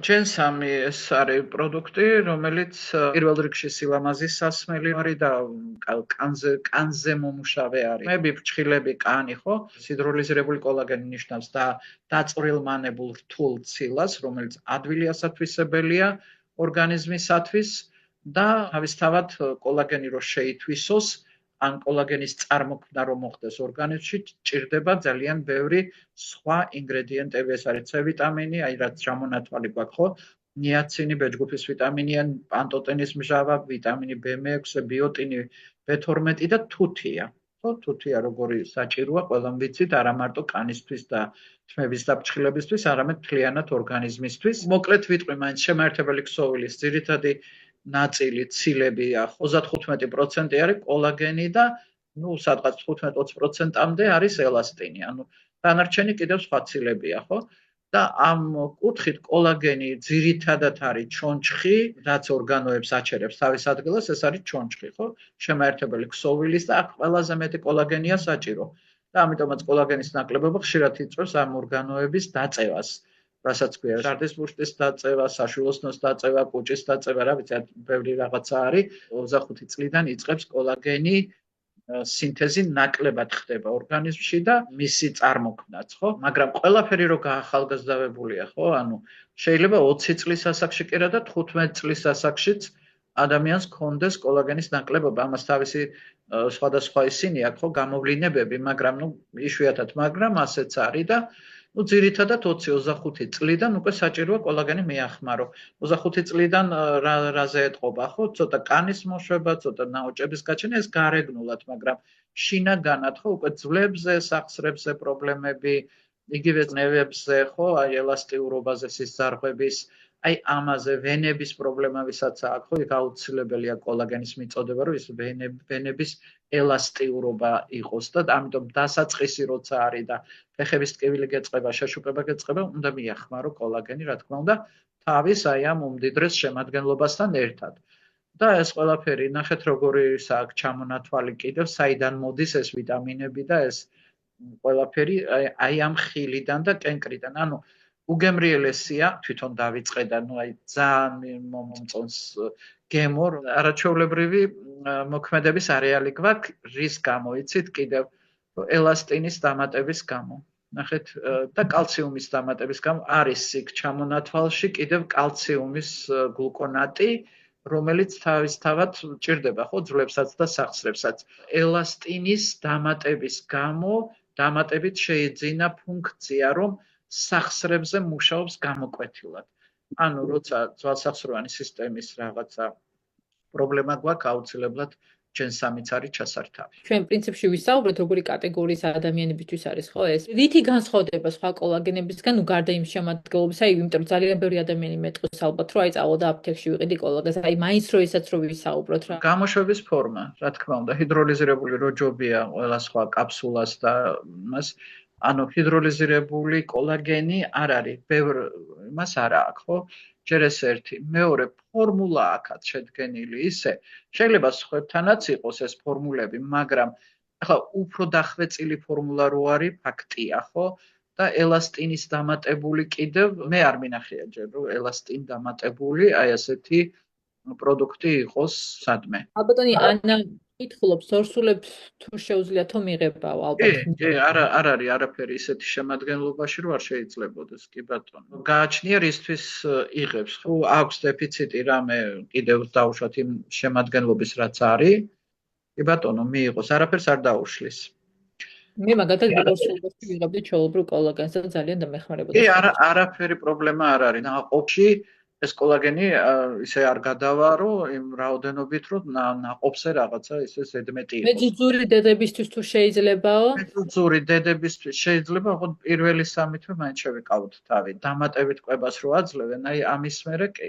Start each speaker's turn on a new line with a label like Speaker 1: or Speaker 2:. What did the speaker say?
Speaker 1: ჯენსამი ეს არის პროდუქტი, რომელიც პირველ რიგში სილამაზის სასმელი არის და კანზე მომუშავე არის. მები, ფრჩხილები, კანი, ხო? ჰიდროლიზირებული კოლაგენი ნიშნავს დაწვრილმანებულ რთულ ცილას, რომელიც ადვილი ასათვისებელია ორგანიზმისათვის და თავისთავად კოლაგენი რო შეითვისოს, ან კოლაგენის წარმოქმნა რომ მოხდეს ორგანიზმში, ჭირდება ძალიან ბევრი სხვა ინგრედიენტები, ეს არის C ვიტამინი, აი რაც ժամონათვალი გვაქვს, ხო? ნიაცინი, ბეჭდგუფის ვიტამინი, პანტოტენის მჟავა, ვიტამინი B6, ბიოტინი, B12 და თუთია. ხო, თუთია როგორი საჭიროა, ყველამ ვიცით, არა მარტო კანისთვის და თმების და ფრჩხილებისთვის, არამედ მთლიანად ორგანიზმისთვის. მოკლედ ვიტყვი, მაინც შემაერთებელი ქსოვილის ძირითადი ნაწილი, ცილები 35% არის კოლაგენი და სადღაც 15-20%-მდე არის ელასტინი. ანუ დანარჩენი კიდევ სხვა ცილებია, ხო? და ამ კუთხით კოლაგენი ძირითადად არის ჩონჩხი, რაც ორგანოებს აჩერებს თავის ადგილას, ეს არის ჩონჩხი, ხო? შემაერთებელი ქსოვილის და აქ ყველაზე მეტი კოლაგენია საჭირო. და ამიტომაც კოლაგენის ნაკლებობა ხშირად იწვევს ამ ორგანოების დაწევას. რასაც ქვია ჟარდის ბუშტის დაწევა, საშვილოსნოს დაწევა, კუჭის დაწევა, რა ვიცი, ბევრი რაღაცა არის. 25 წლიდან იწყებს კოლაგენი სინთეზი ნაკლებად ხდება ორგანიზმში და მისი წარმოქმნაც, ხო? მაგრამ ყველაფერი რო გაახალგაზრდავებულია, ხო? ანუ შეიძლება 20 წლის ასაკში კი რა და 15 წლის ასაკშიც ადამიანს ჰქონდეს კოლაგენის ნაკლებობა. ამას თავისი სხვადასხვა ისინი აქვს, ხო, გამოვლინებები, მაგრამ იშვიათად, მაგრამ ასეც არის და ძირითადად 20-25 წლიდან უკვე საჭიროა კოლაგენი მიახმარო. 25 წლიდან რაზე ეტყობა, ხო? ცოტა კანის მოშვება, ცოტა ნაოჭების გაჩენა, ეს გარეგნულად, მაგრამ შინაგანად, ხო, უკვე ძვლებზე, სახსრებზე პრობლემები, იგივე ნერვებზე, ხო, აი ელასტიურობაზე სიზარღვების, აი ამაზე ვენების პრობლემა ვისაც აქვს, ხო, იქ აუცილებელია კოლაგენის მიწოდება, რომ ის ვენების ელასტიურობა იყოს და ამიტომ დასაწყისი როცა არის და ფეხების ტკივილი გეწყება, შეშუპება გეწყება, უნდა მიახმარო კოლაგენი, რა თქმა უნდა, თავის აი ამ უმდიდრეს შემადგენლობასთან ერთად. და ეს ყველაფერი, ნახეთ როგორი აქ ჩამონათვალი კიდევ, საიდან მოდის ეს ვიტამინები და ეს ყველაფერი აი ამ ხილიდან და კენკრიდან. ანუ უგემრიელესია, თვითონ დავიწყე და აი ძალიან მომწონს გემო, არაჩვეულებრივი მოქმედების არეალი გვაქვს, რის გამო იცით კიდევ ელასტინის დამატების გამო. ნახეთ და კალციუმის დამატების გამო არის იქ ჩამონათვალში კიდევ კალციუმის გლუკონატი, რომელიც თავისთავად ჭირდება, ხო, ძვლებსაც და სახსრებსაც. ელასტინის დამატების გამო დამატებით შეიძინა ფუნქცია, რომ სახსრებზე მუშაობს გამოკვეთილად. ანუ როცა ძვალსახსროვანი სისტემის რაღაცა პრობლემა გვაქვს, აუცილებლად ჯენსამიც არის ჩასართავი.
Speaker 2: ჩვენ პრინციპში ვისაუბრეთ, როგორი კატეგორიის ადამიანებისთვის არის, ხო, ეს? რითი განსხვავდება სხვა კოლაგენებისგან, გარდა იმ შემადგენლობისა, იმიტომ რომ ძალიან ბევრი ადამიანი მეტყვის ალბათ, რომ აი წავალ და აფთიაქში ვიყიდი კოლაგენს, აი მაინც რო ესაც რო ვისაუბროთ რა.
Speaker 1: გამოშვების ფორმა, რა თქმა უნდა, ჰიდროლიზირებული რო ჯობია ყველა სხვა კაფსულას და მას ანუ ჰიდროლიზირებული კოლაგენი არ არის, ბევრ იმას არ აქვს, ხო? ჯერ ეს ერთი, მეორე ფორმულა აქაც შედგენილი ისე, შეიძლება სხვებთანაც იყოს ეს ფორმულები, მაგრამ ახლა უფრო დახვეწილი ფორმულა რო არის, ფაქტია, ხო? და ელასტინის დამატებული კიდევ მე არ მინახია ჯერ რომ ელასტინ დამატებული აი ასეთი პროდუქტი იყოს სადმე.
Speaker 2: ალბათონი ანა ითხოვს ორსულებს თუ შეუძლია თუ მიღებაო ალბათ.
Speaker 1: კი, არ არის არაფერი ისეთი შემადგენლობაში რომ არ შეიძლებოდეს, კი ბატონო. გააჩნია რისთვის იღებს, ხო, აქვს დეფიციტი რამე კიდევ დაუშვათ იმ შემადგენლობის რაც არის. კი ბატონო, მიიღოს, არაფერს არ დაუშლის.
Speaker 2: მე მაგალითად ორსულებში ვიღებდი ჩვეულებრივ კოლაგენს და ძალიან დამეხმარებოდა.
Speaker 1: კი, არაფერი პრობლემა არ არის. ნაყოფში ეს კოლაგენი ისე არ გადავარო იმ რაოდენობით, რომ ნაყოფზე რაღაცა ისე ზედმეტი იყოს.
Speaker 2: მეძუძური დედებისთვის თუ შეიძლებაო?
Speaker 1: მეძუძური დედებისთვის შეიძლება, ხო, პირველი 3 თვე მაინც შევიკავოთ თავი. დამატებით კვებას რო აძლევენ, აი ამის მერე კი.